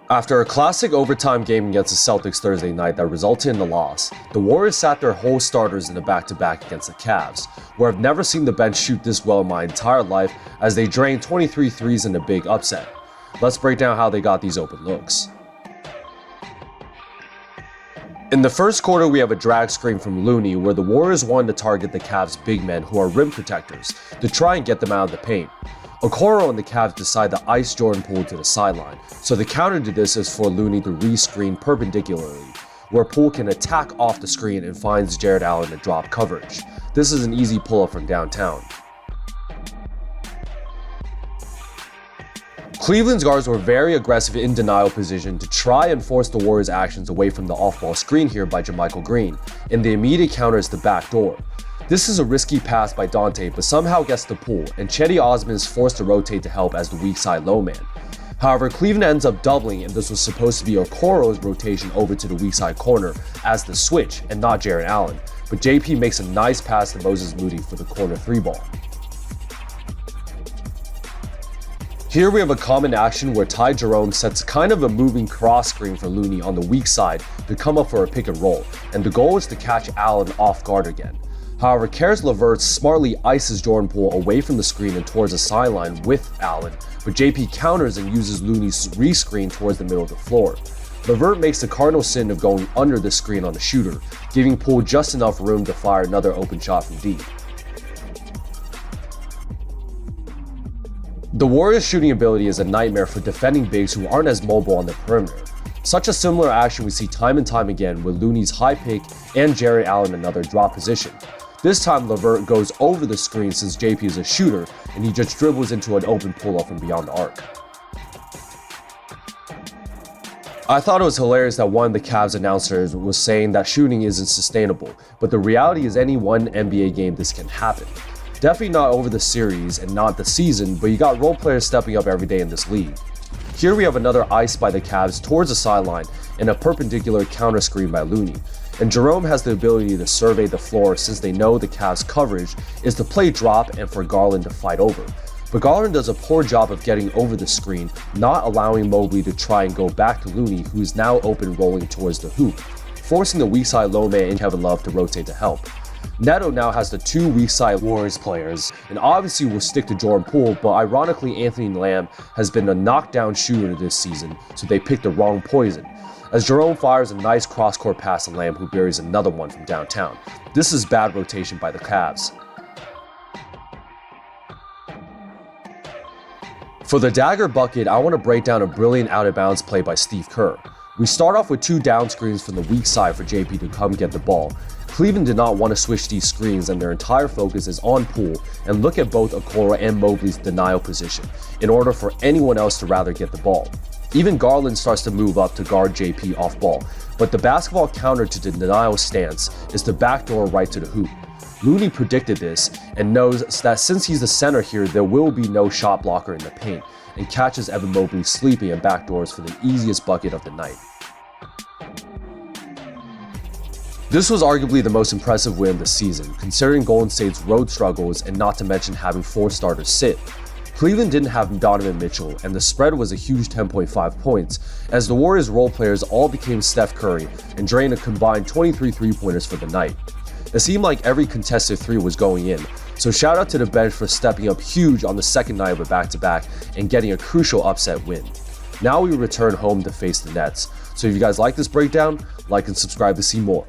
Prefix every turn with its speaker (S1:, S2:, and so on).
S1: After a classic overtime game against the Celtics Thursday night that resulted in the loss, the Warriors sat their whole starters in a back-to-back against the Cavs, where I've never seen the bench shoot this well in my entire life as they drained 23 threes in a big upset. Let's break down how they got these open looks. In the first quarter, we have a drag screen from Looney where the Warriors wanted to target the Cavs' big men who are rim protectors to try and get them out of the paint. Okoro and the Cavs decide to ice Jordan Poole to the sideline, so the counter to this is for Looney to re-screen perpendicularly, where Poole can attack off the screen and finds Jarrett Allen to drop coverage. This is an easy pull-up from downtown. Cleveland's guards were very aggressive in denial position to try and force the Warriors' actions away from the off-ball screen here by JaMychal Green, and the immediate counter is the back door. This is a risky pass by Dante, but somehow gets the Poole, and Cedi Osman is forced to rotate to help as the weak side low man. However, Cleveland ends up doubling, and this was supposed to be Okoro's rotation over to the weak side corner as the switch, and not Jarrett Allen, but JP makes a nice pass to Moses Moody for the corner 3-ball. Here we have a common action where Ty Jerome sets kind of a moving cross screen for Looney on the weak side to come up for a pick and roll, and the goal is to catch Allen off guard again. However, Caris LeVert smartly ices Jordan Poole away from the screen and towards the sideline with Allen, but JP counters and uses Looney's re-screen towards the middle of the floor. LeVert makes the cardinal sin of going under the screen on the shooter, giving Poole just enough room to fire another open shot from deep. The Warriors' shooting ability is a nightmare for defending bigs who aren't as mobile on the perimeter. Such a similar action we see time and time again with Looney's high pick and Jarrett Allen another drop position. This time LeVert goes over the screen since JP is a shooter, and he just dribbles into an open pull-up from beyond the arc. I thought it was hilarious that one of the Cavs announcers was saying that shooting isn't sustainable, but the reality is any one NBA game this can happen. Definitely not over the series and not the season, but you got role players stepping up every day in this league. Here we have another ice by the Cavs towards the sideline and a perpendicular counter screen by Looney. And Jerome has the ability to survey the floor since they know the Cavs' coverage is to play drop and for Garland to fight over. But Garland does a poor job of getting over the screen, not allowing Mobley to try and go back to Looney, who is now open rolling towards the hoop, forcing the weak side low man and Kevin Love to rotate to help. Neto now has the two weak side Warriors players, and obviously will stick to Jordan Poole, but ironically Anthony Lamb has been a knockdown shooter this season, so they picked the wrong poison, as Jerome fires a nice cross-court pass to Lamb, who buries another one from downtown. This is bad rotation by the Cavs. For the dagger bucket, I want to break down a brilliant out-of-bounds play by Steve Kerr. We start off with two down screens from the weak side for JP to come get the ball. Cleveland did not want to switch these screens, and their entire focus is on Poole, and look at both Okoro and Mobley's denial position in order for anyone else to rather get the ball. Even Garland starts to move up to guard JP off ball, but the basketball counter to the denial stance is the backdoor right to the hoop. Looney predicted this and knows that since he's the center here, there will be no shot blocker in the paint, and catches Evan Mobley sleeping and backdoors for the easiest bucket of the night. This was arguably the most impressive win of the season, considering Golden State's road struggles and not to mention having 4 starters sit. Cleveland didn't have Donovan Mitchell, and the spread was a huge 10.5 points, as the Warriors role players all became Steph Curry and drained a combined 23 3-pointers for the night. It seemed like every contested three was going in, so shout out to the bench for stepping up huge on the second night of a back-to-back and getting a crucial upset win. Now we return home to face the Nets, so if you guys like this breakdown, like and subscribe to see more.